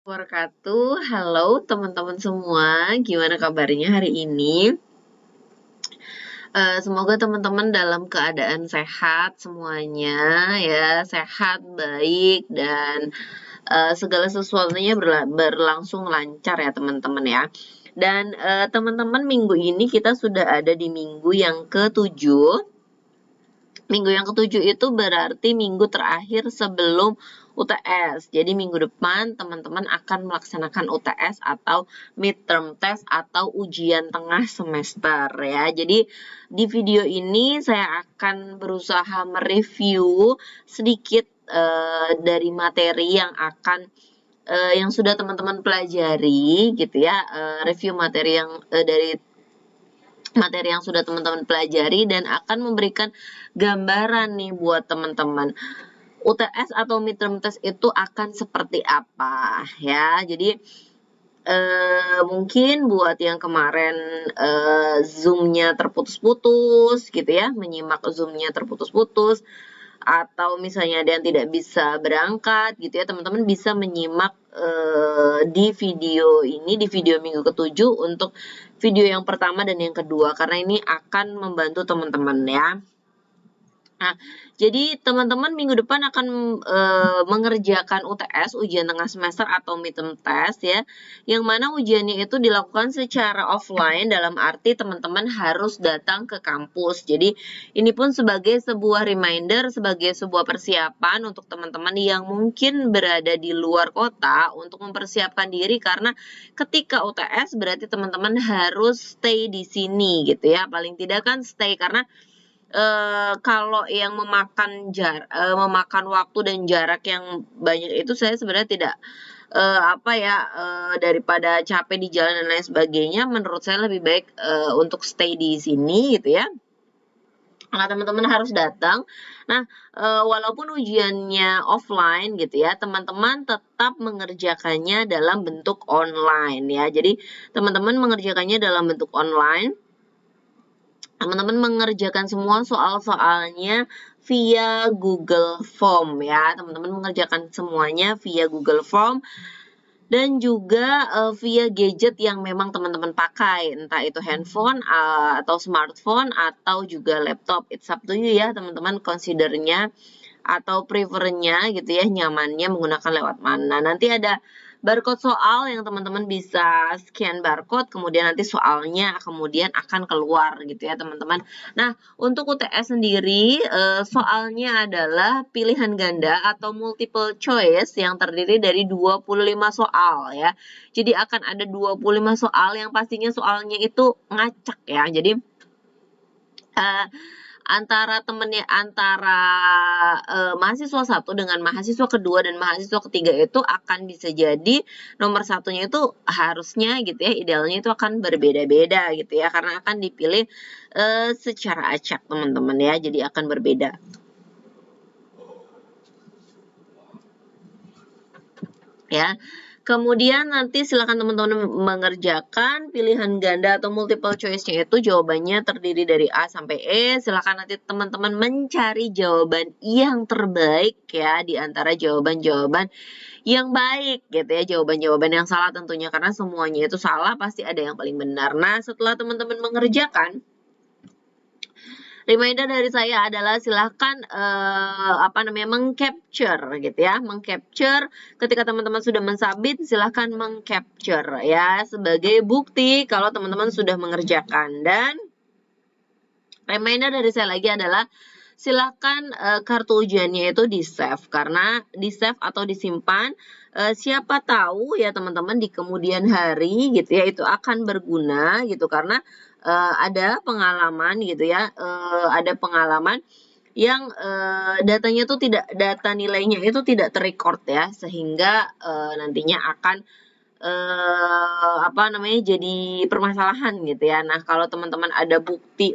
Wabarakatuh. Halo teman-teman semua, gimana kabarnya hari ini? Semoga teman-teman dalam keadaan sehat semuanya ya, sehat, baik, dan segala sesuatunya berlangsung lancar ya teman-teman ya. Dan teman-teman minggu ini kita sudah ada di minggu yang ketujuh. Minggu yang ketujuh itu berarti minggu terakhir sebelum UTS. Jadi minggu depan teman-teman akan melaksanakan UTS atau midterm test atau ujian tengah semester ya. Jadi di video ini saya akan berusaha mereview sedikit dari materi yang sudah teman-teman pelajari gitu ya. Review materi dari materi yang sudah teman-teman pelajari dan akan memberikan gambaran nih buat teman-teman. UTS atau midterm test itu akan seperti apa ya. Jadi mungkin buat yang kemarin Zoom-nya terputus-putus gitu ya, menyimak Zoom-nya terputus-putus, atau misalnya ada yang tidak bisa berangkat gitu ya, teman-teman bisa menyimak di video ini, di video minggu ketujuh untuk video yang pertama dan yang kedua, karena ini akan membantu teman-teman ya. Nah, jadi teman-teman minggu depan akan mengerjakan UTS, ujian tengah semester atau midterm test ya, yang mana ujiannya itu dilakukan secara offline dalam arti teman-teman harus datang ke kampus. Jadi ini pun sebagai sebuah reminder, sebagai sebuah persiapan untuk teman-teman yang mungkin berada di luar kota untuk mempersiapkan diri karena ketika UTS berarti teman-teman harus stay di sini gitu ya. Paling tidak kan stay karena kalau yang memakan waktu dan jarak yang banyak itu saya sebenarnya tidak, daripada capek di jalan dan lain sebagainya, menurut saya lebih baik, untuk stay di sini gitu ya. Nah, teman-teman harus datang. Nah, walaupun ujiannya offline gitu ya, teman-teman tetap mengerjakannya dalam bentuk online ya. Jadi, teman-teman mengerjakannya dalam bentuk online. Teman-teman mengerjakan semua soal-soalnya via Google Form ya. Teman-teman mengerjakan semuanya via Google Form dan juga via gadget yang memang teman-teman pakai, entah itu handphone atau smartphone atau juga laptop. It's up to you ya, teman-teman considernya atau prefernya gitu ya, nyamannya menggunakan lewat mana. Nanti ada barcode soal yang teman-teman bisa scan barcode, kemudian nanti soalnya kemudian akan keluar gitu ya teman-teman. Nah, untuk UTS sendiri soalnya adalah pilihan ganda atau multiple choice yang terdiri dari 25 soal ya. Jadi akan ada 25 soal yang pastinya soalnya itu ngacak ya. Jadi antara mahasiswa satu dengan mahasiswa kedua dan mahasiswa ketiga itu akan bisa jadi nomor satunya itu harusnya gitu ya, idealnya itu akan berbeda-beda gitu ya, karena akan dipilih secara acak teman-teman ya, jadi akan berbeda ya. Kemudian nanti silakan teman-teman mengerjakan pilihan ganda atau multiple choice-nya itu jawabannya terdiri dari A sampai E. Silakan nanti teman-teman mencari jawaban yang terbaik ya di antara jawaban-jawaban yang baik gitu ya. Jawaban-jawaban yang salah tentunya karena semuanya itu salah, pasti ada yang paling benar. Nah, setelah teman-teman mengerjakan, reminder dari saya adalah silahkan mengcapture gitu ya, mengcapture ketika teman-teman sudah mensubmit, silahkan mengcapture ya sebagai bukti kalau teman-teman sudah mengerjakan. Dan reminder dari saya lagi adalah silahkan kartu ujiannya itu di save, karena di save atau disimpan siapa tahu ya teman-teman di kemudian hari gitu ya itu akan berguna gitu, karena ada pengalaman gitu ya, ada pengalaman yang data nilainya itu tidak terrecord ya, sehingga nantinya akan jadi permasalahan gitu ya. Nah, kalau teman-teman ada bukti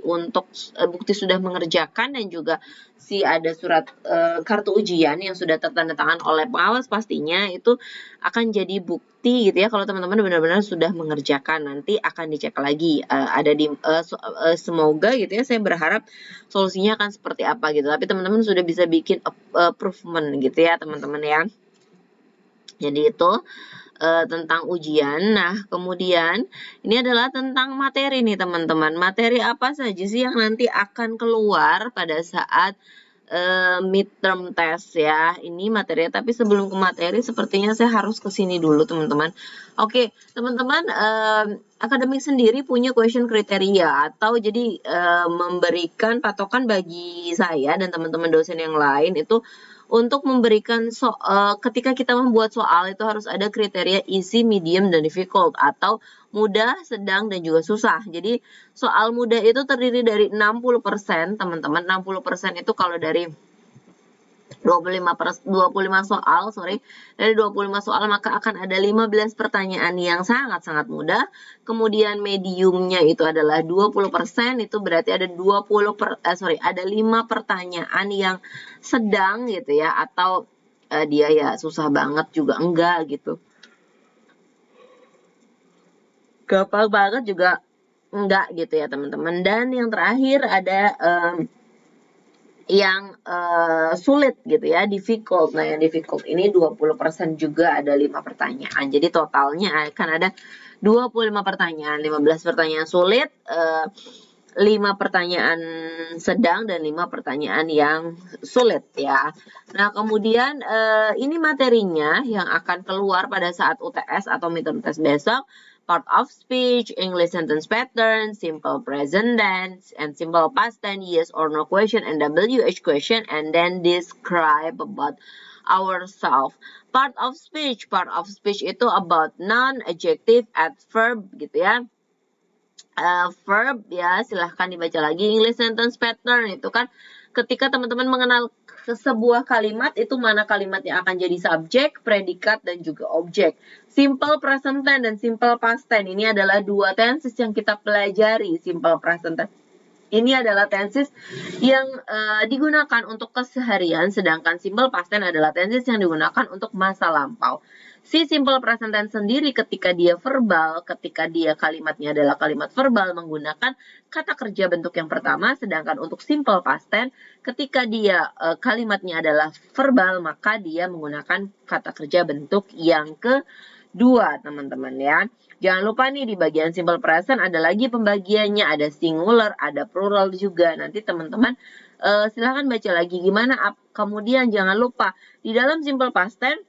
sudah mengerjakan dan juga ada surat kartu ujian yang sudah tertanda tangan oleh pengawas, pastinya itu akan jadi bukti gitu ya kalau teman-teman benar-benar sudah mengerjakan. Nanti akan dicek lagi semoga gitu ya, saya berharap solusinya akan seperti apa gitu. Tapi teman-teman sudah bisa bikin improvement gitu ya, teman-teman ya. Jadi itu tentang ujian. Nah, kemudian ini adalah tentang materi nih teman-teman. Materi apa saja sih yang nanti akan keluar pada saat midterm test ya. Ini materi, tapi sebelum ke materi sepertinya saya harus ke sini dulu teman-teman. Oke, teman-teman, akademik sendiri punya question kriteria atau jadi memberikan patokan bagi saya dan teman-teman dosen yang lain itu untuk memberikan ketika kita membuat soal itu harus ada kriteria easy, medium, dan difficult atau mudah, sedang, dan juga susah. Jadi soal mudah itu terdiri dari 60%, teman-teman. 60% itu kalau dari 25 soal, dari 25 soal maka akan ada 15 pertanyaan yang sangat-sangat mudah. Kemudian mediumnya itu adalah 20%, itu berarti ada 5 pertanyaan yang sedang gitu ya, atau dia ya susah banget juga enggak gitu. Gampang banget juga enggak gitu ya teman-teman. Dan yang terakhir ada yang sulit gitu ya, difficult. Nah, yang difficult ini 20% juga ada 5 pertanyaan. Jadi totalnya akan ada 25 pertanyaan, 15 pertanyaan sulit, 5 pertanyaan sedang, dan 5 pertanyaan yang sulit ya. Nah, kemudian ini materinya yang akan keluar pada saat UTS atau midterm test besok. Part of speech, English sentence pattern, simple present tense, and simple past tense, yes or no question, and WH question, and then describe about ourselves. Part of speech itu about noun, adjective, adverb gitu ya. Verb ya, silahkan dibaca lagi. English sentence pattern itu kan ketika teman-teman mengenal sebuah kalimat, itu mana kalimat yang akan jadi subjek, predikat, dan juga objek. Simple present tense dan simple past tense ini adalah dua tenses yang kita pelajari. Simple present tense ini adalah tenses yang digunakan untuk keseharian, sedangkan simple past tense adalah tenses yang digunakan untuk masa lampau. Si simple present tense sendiri ketika dia verbal, ketika dia kalimatnya adalah kalimat verbal menggunakan kata kerja bentuk yang pertama, sedangkan untuk simple past tense ketika dia kalimatnya adalah verbal maka dia menggunakan kata kerja bentuk yang kedua, teman-teman ya. Jangan lupa nih di bagian simple present ada lagi pembagiannya, ada singular, ada plural juga. Nanti teman-teman silahkan baca lagi gimana. Kemudian jangan lupa di dalam simple past tense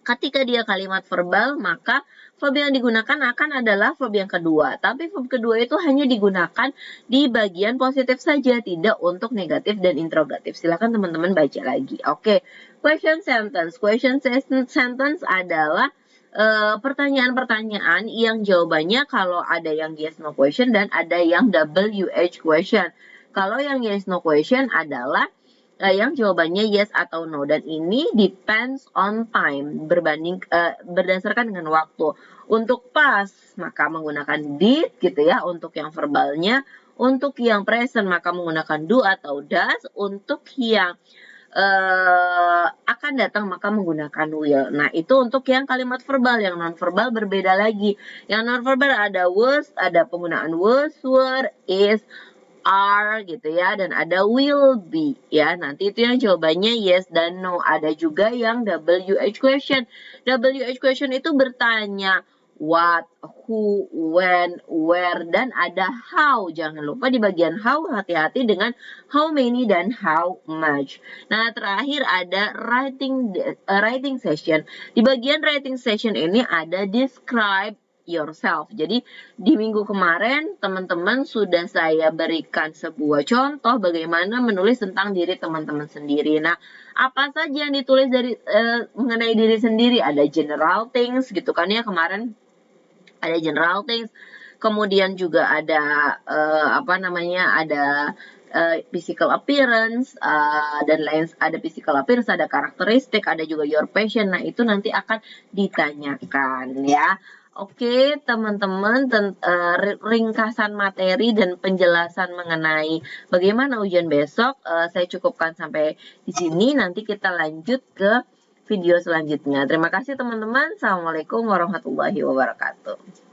ketika dia kalimat verbal, maka verb yang digunakan akan adalah verb yang kedua. Tapi verb kedua itu hanya digunakan di bagian positif saja, tidak untuk negatif dan interrogatif. Silakan teman-teman baca lagi. Oke, question sentence. Question sentence adalah pertanyaan-pertanyaan yang jawabannya kalau ada yang yes no question dan ada yang WH question. Kalau yang yes no question adalah yang jawabannya yes atau no, dan ini depends on time, berdasarkan dengan waktu. Untuk past maka menggunakan did gitu ya untuk yang verbalnya. Untuk yang present maka menggunakan do atau does. Untuk yang akan datang maka menggunakan will. Nah, itu untuk yang kalimat verbal. Yang non verbal berbeda lagi. Yang non verbal ada was, ada penggunaan was, were, is, are gitu ya, dan ada will be ya. Nanti itu yang jawabannya yes dan no. Ada juga yang WH question. WH question itu bertanya what, who, when, where, dan ada how. Jangan lupa di bagian how hati-hati dengan how many dan how much. Nah, terakhir ada writing session. Di bagian writing session ini ada describe yourself. Jadi di minggu kemarin teman-teman sudah saya berikan sebuah contoh bagaimana menulis tentang diri teman-teman sendiri. Nah, apa saja yang ditulis dari mengenai diri sendiri? Ada general things gitu kan ya, kemarin ada general things. Kemudian juga ada ada physical appearance dan lain, ada physical appearance, ada karakteristik, ada juga your passion. Nah, itu nanti akan ditanyakan ya. Oke, teman-teman, ringkasan materi dan penjelasan mengenai bagaimana ujian besok saya cukupkan sampai di sini. Nanti kita lanjut ke video selanjutnya. Terima kasih teman-teman. Assalamualaikum warahmatullahi wabarakatuh.